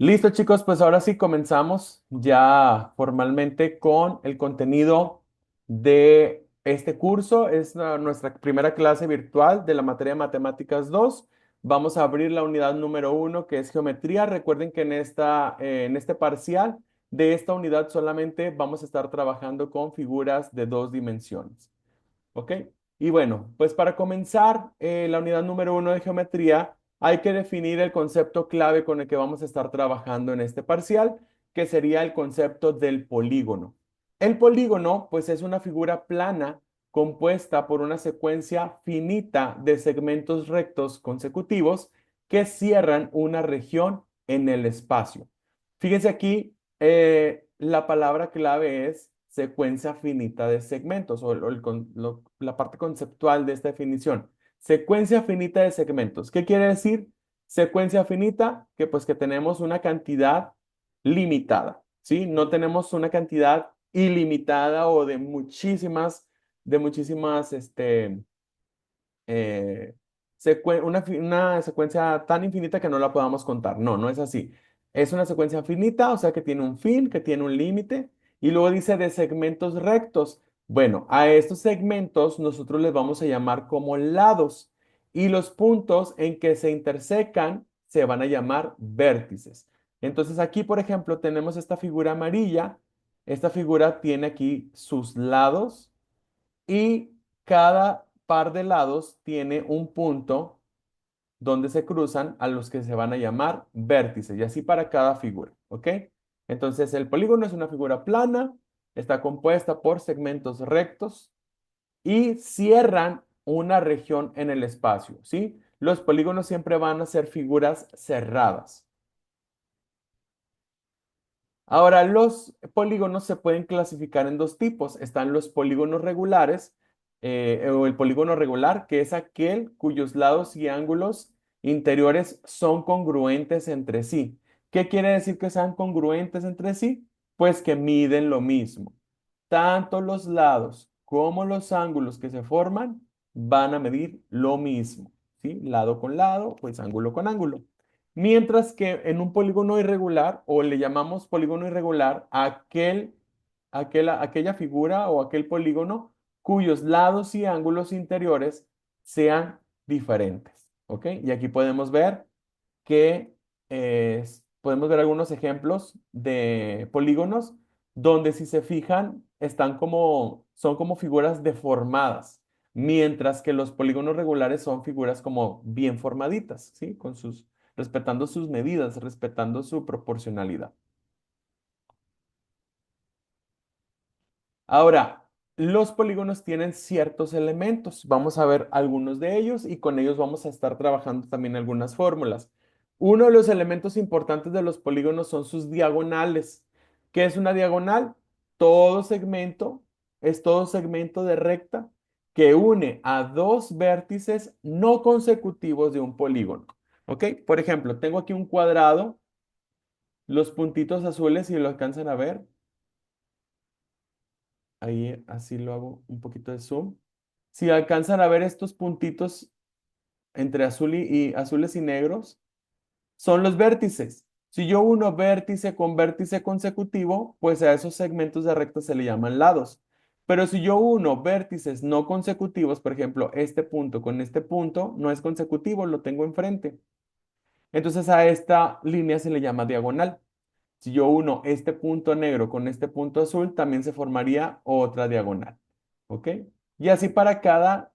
Listo, chicos, pues ahora sí comenzamos ya formalmente con el contenido de este curso. Es nuestra primera clase virtual de la materia Matemáticas 2. Vamos a abrir la unidad número 1, que es geometría. Recuerden que en este parcial de esta unidad solamente vamos a estar trabajando con figuras de dos dimensiones. ¿Ok? Y bueno, pues para comenzar la unidad número 1 de geometría, hay que definir el concepto clave con el que vamos a estar trabajando en este parcial, que sería el concepto del polígono. El polígono, pues es una figura plana compuesta por una secuencia finita de segmentos rectos consecutivos que cierran una región en el espacio. Fíjense aquí, la palabra clave es secuencia finita de segmentos o la parte conceptual de esta definición. Secuencia finita de segmentos. ¿Qué quiere decir? Secuencia finita, que pues que tenemos una cantidad limitada, ¿sí? No tenemos una cantidad ilimitada o eh, una secuencia tan infinita que no la podamos contar. No, no es así. Es una secuencia finita, o sea que tiene un fin, que tiene un límite, y luego dice de segmentos rectos. Bueno, a estos segmentos nosotros les vamos a llamar como lados, y los puntos en que se intersecan se van a llamar vértices. Entonces aquí, por ejemplo, tenemos esta figura amarilla. Esta figura tiene aquí sus lados y cada par de lados tiene un punto donde se cruzan a los que se van a llamar vértices, y así para cada figura, ¿ok? Entonces, el polígono es una figura plana, está compuesta por segmentos rectos y cierran una región en el espacio, ¿sí? Los polígonos siempre van a ser figuras cerradas. Ahora, los polígonos se pueden clasificar en dos tipos. Están los polígonos regulares o el polígono regular, que es aquel cuyos lados y ángulos interiores son congruentes entre sí. ¿Qué quiere decir que sean congruentes entre sí? Pues que miden lo mismo. Tanto los lados como los ángulos que se forman van a medir lo mismo, ¿sí? Lado con lado, pues ángulo con ángulo. Mientras que en un polígono irregular, o le llamamos polígono irregular, aquella figura o aquel polígono cuyos lados y ángulos interiores sean diferentes. ¿Ok? Y aquí que podemos ver algunos ejemplos de polígonos donde si se fijan son como figuras deformadas, mientras que los polígonos regulares son figuras como bien formaditas, ¿sí? Respetando sus medidas, respetando su proporcionalidad. Ahora, los polígonos tienen ciertos elementos. Vamos a ver algunos de ellos y con ellos vamos a estar trabajando también algunas fórmulas. Uno de los elementos importantes de los polígonos son sus diagonales. ¿Qué es una diagonal? Todo segmento es todo segmento de recta que une a dos vértices no consecutivos de un polígono. ¿Ok? Por ejemplo, tengo aquí un cuadrado, los puntitos azules, si lo alcanzan a ver, ahí así lo hago un poquito de zoom. Si alcanzan a ver estos puntitos entre azules y negros, son los vértices. Si yo uno vértice con vértice consecutivo, pues a esos segmentos de recta se le llaman lados. Pero si yo uno vértices no consecutivos, por ejemplo, este punto con este punto, no es consecutivo, lo tengo enfrente. Entonces a esta línea se le llama diagonal. Si yo uno este punto negro con este punto azul, también se formaría otra diagonal. ¿Ok? Y así para cada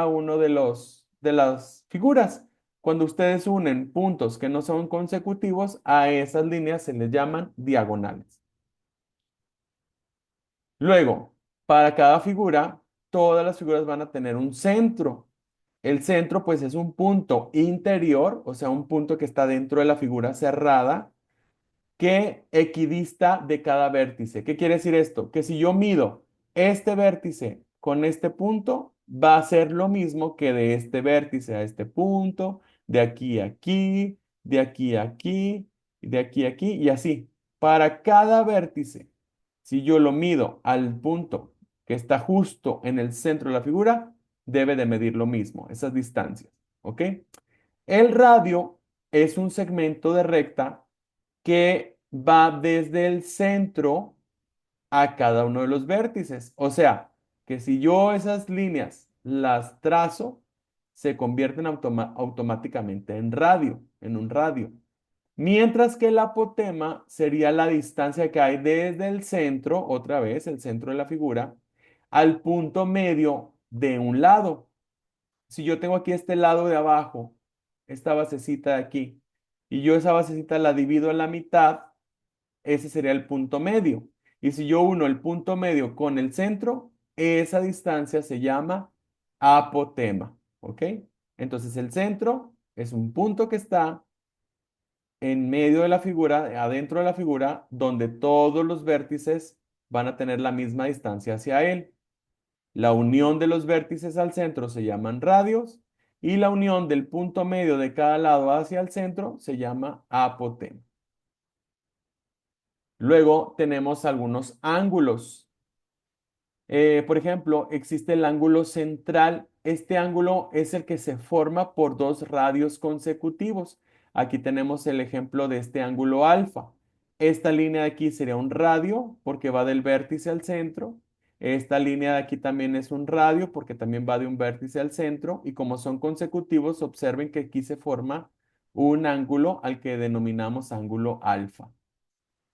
uno de las figuras. Cuando ustedes unen puntos que no son consecutivos, a esas líneas se les llaman diagonales. Luego, para cada figura, todas las figuras van a tener un centro. El centro, pues, es un punto interior, o sea, un punto que está dentro de la figura cerrada que equidista de cada vértice. ¿Qué quiere decir esto? Que si yo mido este vértice con este punto, va a ser lo mismo que de este vértice a este punto, de aquí a aquí, de aquí a aquí, de aquí a aquí y así. Para cada vértice, si yo lo mido al punto que está justo en el centro de la figura, debe de medir lo mismo, esas distancias. ¿Ok? El radio es un segmento de recta que va desde el centro a cada uno de los vértices. O sea, que si yo esas líneas las trazo, se convierten automáticamente en radio, en un radio. Mientras que el apotema sería la distancia que hay desde el centro, otra vez, el centro de la figura, al punto medio de un lado. Si yo tengo aquí este lado de abajo, esta basecita de aquí, y yo esa basecita la divido en la mitad, ese sería el punto medio. Y si yo uno el punto medio con el centro, esa distancia se llama apotema. ¿Ok? Entonces el centro es un punto que está en medio de la figura, adentro de la figura, donde todos los vértices van a tener la misma distancia hacia él. La unión de los vértices al centro se llaman radios y la unión del punto medio de cada lado hacia el centro se llama apotema. Luego tenemos algunos ángulos. Por ejemplo, existe el ángulo central. Este ángulo es el que se forma por dos radios consecutivos. Aquí tenemos el ejemplo de este ángulo alfa. Esta línea de aquí sería un radio porque va del vértice al centro. Esta línea de aquí también es un radio porque también va de un vértice al centro. Y como son consecutivos, observen que aquí se forma un ángulo al que denominamos ángulo alfa.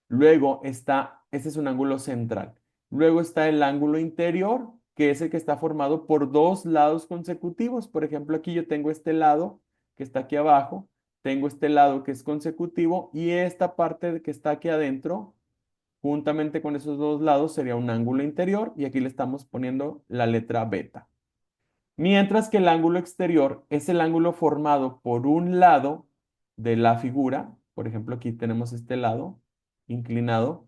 Luego está, este es un ángulo central. Luego está el ángulo interior, que es el que está formado por dos lados consecutivos. Por ejemplo, aquí yo tengo este lado que está aquí abajo, tengo este lado que es consecutivo y esta parte que está aquí adentro, juntamente con esos dos lados, sería un ángulo interior y aquí le estamos poniendo la letra beta. Mientras que el ángulo exterior es el ángulo formado por un lado de la figura. Por ejemplo, aquí tenemos este lado inclinado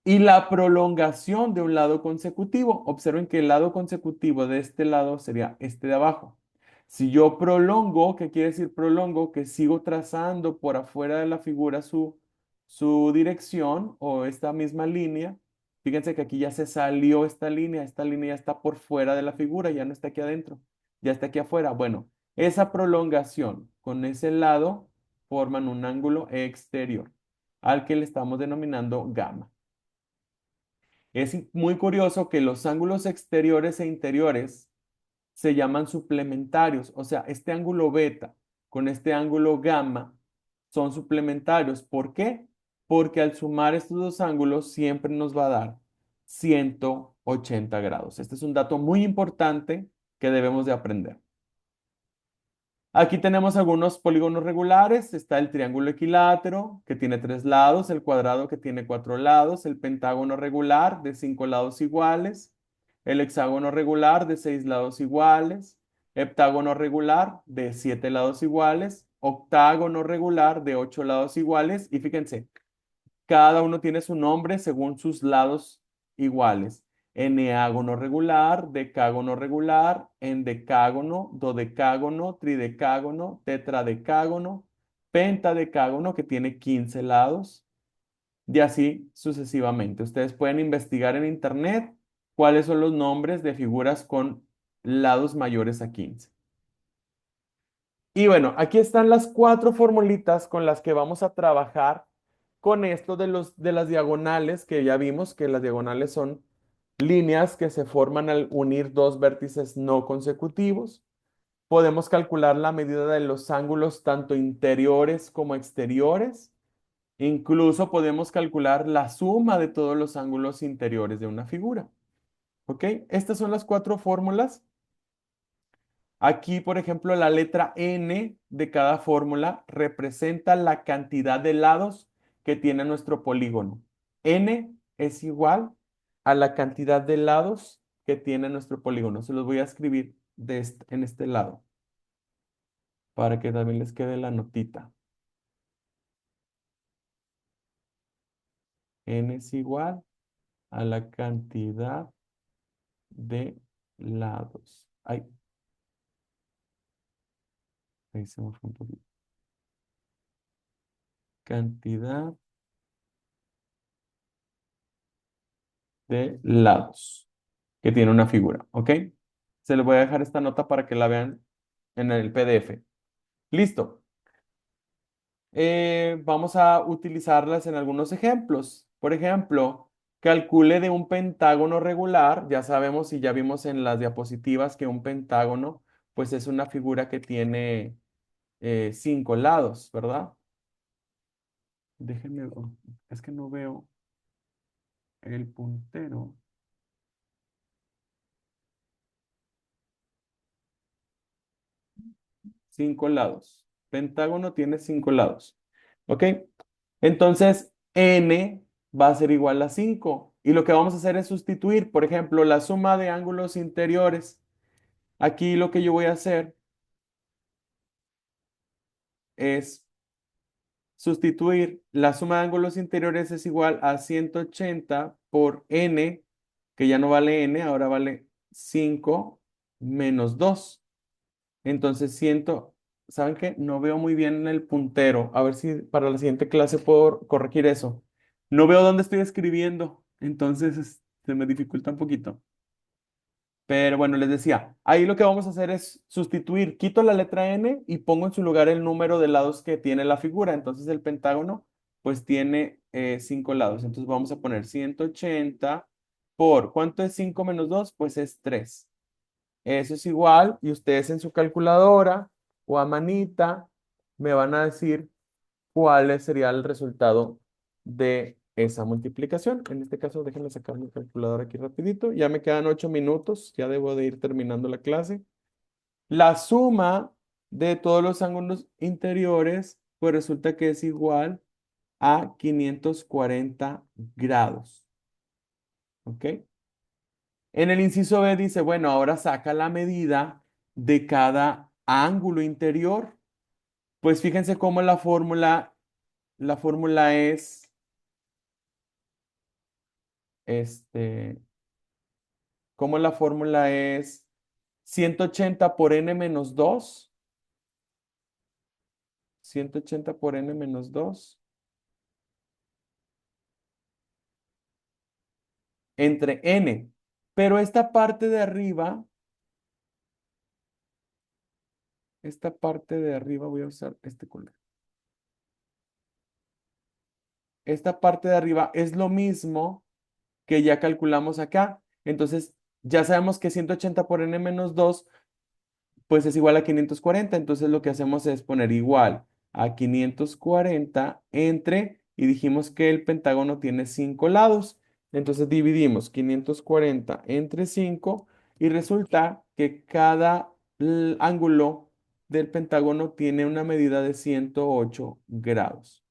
y la prolongación de un lado consecutivo. Observen que el lado consecutivo de este lado sería este de abajo. Si yo prolongo, ¿qué quiere decir prolongo? Que sigo trazando por afuera de la figura su dirección o esta misma línea. Fíjense que aquí ya se salió esta línea ya está por fuera de la figura, ya no está aquí adentro, ya está aquí afuera. Bueno, esa prolongación con ese lado forman un ángulo exterior, al que le estamos denominando gamma. Es muy curioso que los ángulos exteriores e interiores se llaman suplementarios, o sea, este ángulo beta con este ángulo gamma son suplementarios. ¿Por qué? Porque al sumar estos dos ángulos siempre nos va a dar 180 grados. Este es un dato muy importante que debemos de aprender. Aquí tenemos algunos polígonos regulares. Está el triángulo equilátero, que tiene 3 lados, el cuadrado, que tiene 4 lados, el pentágono regular, de 5 lados iguales, el hexágono regular, de 6 lados iguales, heptágono regular, de 7 lados iguales, octágono regular, de 8 lados iguales. Y fíjense, cada uno tiene su nombre según sus lados iguales. Eneágono regular, decágono regular, endecágono, dodecágono, tridecágono, tetradecágono, pentadecágono, que tiene 15 lados, y así sucesivamente. Ustedes pueden investigar en internet cuáles son los nombres de figuras con lados mayores a 15. Y bueno, aquí están las 4 formulitas con las que vamos a trabajar con esto de las diagonales, que ya vimos que las diagonales son líneas que se forman al unir dos vértices no consecutivos. Podemos calcular la medida de los ángulos tanto interiores como exteriores. Incluso podemos calcular la suma de todos los ángulos interiores de una figura. ¿Ok? Estas son las 4 fórmulas. Aquí, por ejemplo, la letra N de cada fórmula representa la cantidad de lados que tiene nuestro polígono. N es igual a la cantidad de lados que tiene nuestro polígono. Se los voy a escribir en este lado para que también les quede la notita. N es igual a la cantidad de lados. Ay, ahí se me fue un poquito. Cantidad de lados que tiene una figura, ¿ok? Se les voy a dejar esta nota para que la vean en el PDF. Listo. vamos a utilizarlas en algunos ejemplos. Por ejemplo, calcule de un pentágono regular. Ya sabemos y ya vimos en las diapositivas que un pentágono, pues es una figura que tiene 5 lados, ¿verdad? Déjenme, es que no veo el puntero. 5 lados. Pentágono tiene 5 lados. ¿Ok? Entonces, n va a ser igual a 5. Y lo que vamos a hacer es sustituir, por ejemplo, la suma de ángulos interiores. Aquí lo que yo voy a hacer es sustituir la suma de ángulos interiores es igual a 180 por n, que ya no vale n, ahora vale 5 menos 2. Entonces siento, ¿saben qué? No veo muy bien el puntero. A ver si para la siguiente clase puedo corregir eso. No veo dónde estoy escribiendo, entonces se me dificulta un poquito. Pero bueno, les decía, ahí lo que vamos a hacer es sustituir, quito la letra n y pongo en su lugar el número de lados que tiene la figura. Entonces el pentágono pues tiene 5 lados. Entonces vamos a poner 180 por, ¿cuánto es 5 menos 2? Pues es 3. Eso es igual, y ustedes en su calculadora o a manita me van a decir cuál sería el resultado de esa multiplicación. En este caso, déjenme sacar mi calculadora aquí rapidito. Ya me quedan 8 minutos, ya debo de ir terminando la clase. La suma de todos los ángulos interiores, pues resulta que es igual a 540 grados. ¿Ok? En el inciso B dice, bueno, ahora saca la medida de cada ángulo interior. Pues fíjense cómo la fórmula es, este, cómo la fórmula es 180 por n menos 2, 180 por n menos 2 entre n. Pero esta parte de arriba voy a usar este color. Esta parte de arriba es lo mismo que ya calculamos acá. Entonces, ya sabemos que 180 por n menos 2 pues es igual a 540. Entonces, lo que hacemos es poner igual a 540 entre, y dijimos que el pentágono tiene 5 lados. Entonces, dividimos 540 entre 5 y resulta que cada ángulo del pentágono tiene una medida de 108 grados.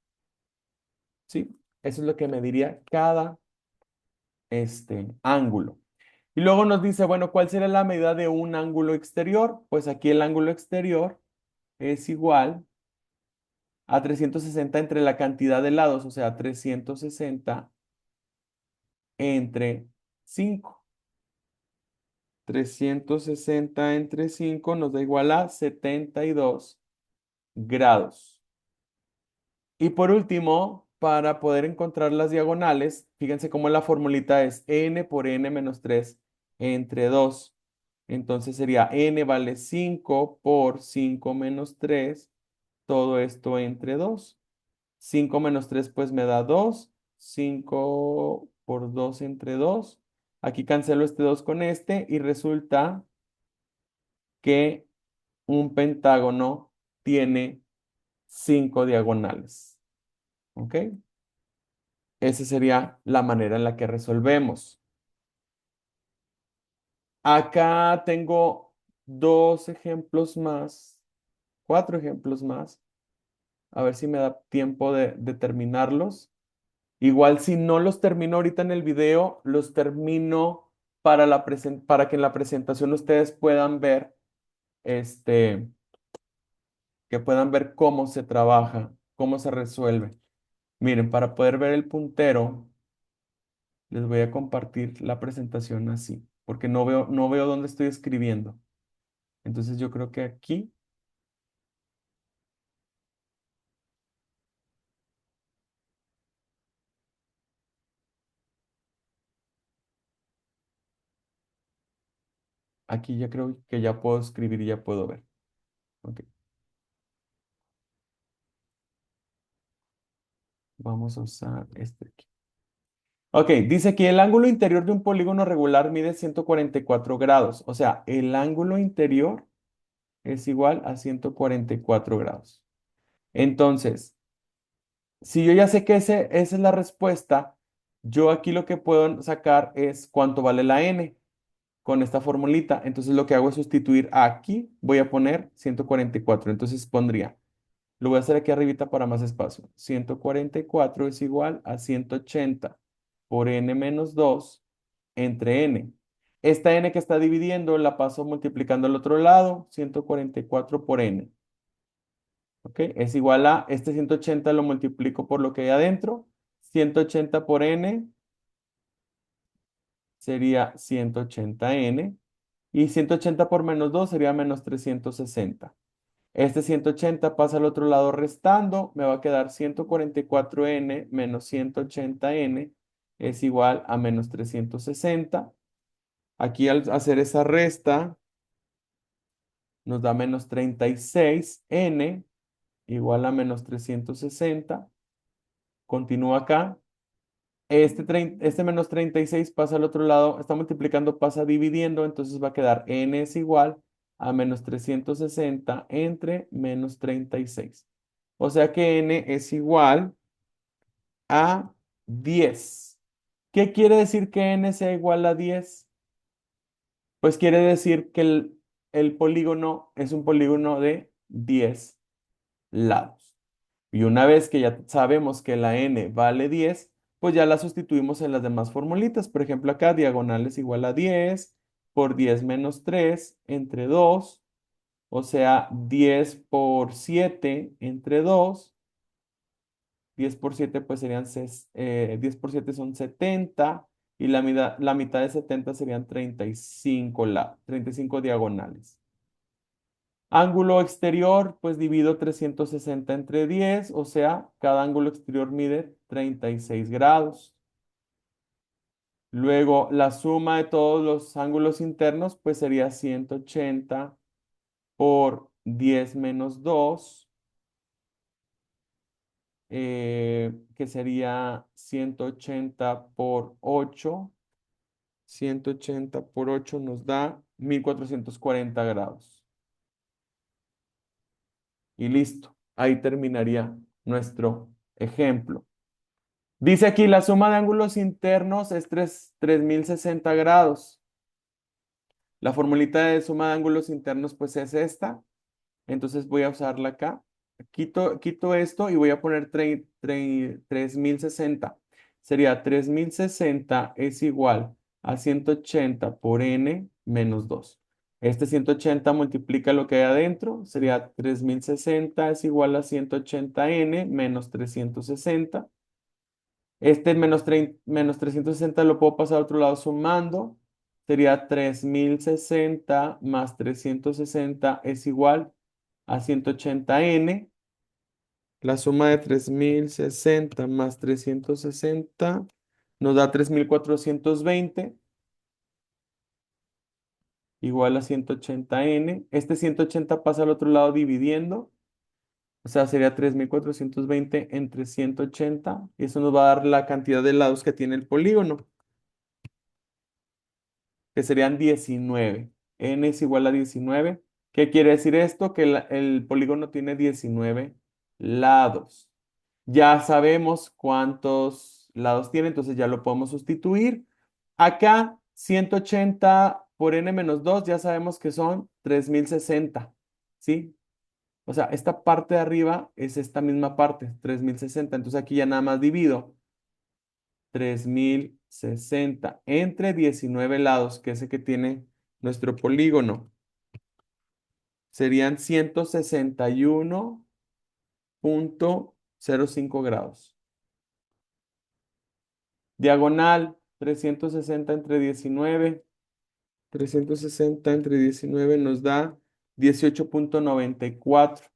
¿Sí? Eso es lo que mediría cada ángulo. Y luego nos dice, bueno, ¿cuál sería la medida de un ángulo exterior? Pues aquí el ángulo exterior es igual a 360 entre la cantidad de lados, o sea, 360 entre 5. 360 entre 5 nos da igual a 72 grados. Y por último, para poder encontrar las diagonales, fíjense cómo la formulita es n por n menos 3 entre 2. Entonces sería n vale 5 por 5 menos 3, todo esto entre 2. 5 menos 3 pues me da 2. 5 por 2 entre 2. Aquí cancelo este 2 con este y resulta que un pentágono tiene 5 diagonales. ¿Ok? Esa sería la manera en la que resolvemos. Acá tengo 2 ejemplos más, 4 ejemplos más. A ver si me da tiempo de terminarlos. Igual si no los termino ahorita en el video, los termino para que en la presentación ustedes puedan ver, este, que puedan ver cómo se trabaja, cómo se resuelve. Miren, para poder ver el puntero, les voy a compartir la presentación así, porque no veo dónde estoy escribiendo. Entonces yo creo que aquí ya creo que ya puedo escribir y ya puedo ver. Ok. Vamos a usar este aquí. Ok, dice que el ángulo interior de un polígono regular mide 144 grados. O sea, el ángulo interior es igual a 144 grados. Entonces, si yo ya sé que esa es la respuesta, yo aquí lo que puedo sacar es cuánto vale la n con esta formulita. Entonces lo que hago es sustituir aquí, voy a poner 144. Entonces pondría, lo voy a hacer aquí arribita para más espacio. 144 es igual a 180 por n menos 2 entre n. Esta n que está dividiendo la paso multiplicando al otro lado, 144 por n. ¿Ok? Es igual a, este 180 lo multiplico por lo que hay adentro. 180 por n sería 180n. Y 180 por menos 2 sería menos 360. Este 180 pasa al otro lado restando. Me va a quedar 144n menos 180n es igual a menos 360. Aquí al hacer esa resta nos da menos 36n igual a menos 360. Continúa acá. Este menos 36 pasa al otro lado, está multiplicando, pasa dividiendo, entonces va a quedar n es igual a menos 360 entre menos 36. O sea que n es igual a 10. ¿Qué quiere decir que n sea igual a 10? Pues quiere decir que el polígono es un polígono de 10 lados. Y una vez que ya sabemos que la n vale 10, pues ya la sustituimos en las demás formulitas. Por ejemplo, acá diagonal es igual a 10 por 10 menos 3 entre 2, o sea, 10 por 7 entre 2. 10 por 7 pues serían 10 por 7 son 70 y la mitad de 70 serían 35 diagonales. Ángulo exterior, pues divido 360 entre 10, o sea, cada ángulo exterior mide 36 grados. Luego, la suma de todos los ángulos internos, pues sería 180 por 10 menos 2, que sería 180 por 8. 180 por 8 nos da 1440 grados. Y listo. Ahí terminaría nuestro ejemplo. Dice aquí, la suma de ángulos internos es 3060 grados. La formulita de suma de ángulos internos pues es esta. Entonces voy a usarla acá. Quito esto y voy a poner 3060. Sería 3060 es igual a 180 por n menos 2. Este 180 multiplica lo que hay adentro. Sería 3060 es igual a 180n menos 360. Este menos 360 lo puedo pasar a otro lado sumando. Sería 3060 más 360 es igual a 180n. La suma de 3060 más 360 nos da 3420 igual a 180n. Este 180 pasa al otro lado dividiendo. O sea, sería 3420 entre 180. Y eso nos va a dar la cantidad de lados que tiene el polígono, que serían 19. N es igual a 19. ¿Qué quiere decir esto? Que el polígono tiene 19 lados. Ya sabemos cuántos lados tiene, entonces ya lo podemos sustituir. Acá, 180 por n menos 2, ya sabemos que son 3060, ¿sí? O sea, esta parte de arriba es esta misma parte, 3060. Entonces aquí ya nada más divido 3060 entre 19 lados, que es el que tiene nuestro polígono. Serían 161,05 grados. Diagonal, 360 entre 19. 360 entre 19 nos da 18,94.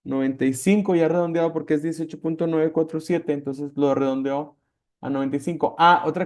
95 ya redondeado porque es 18,947, entonces lo redondeo a 95. Ah, otra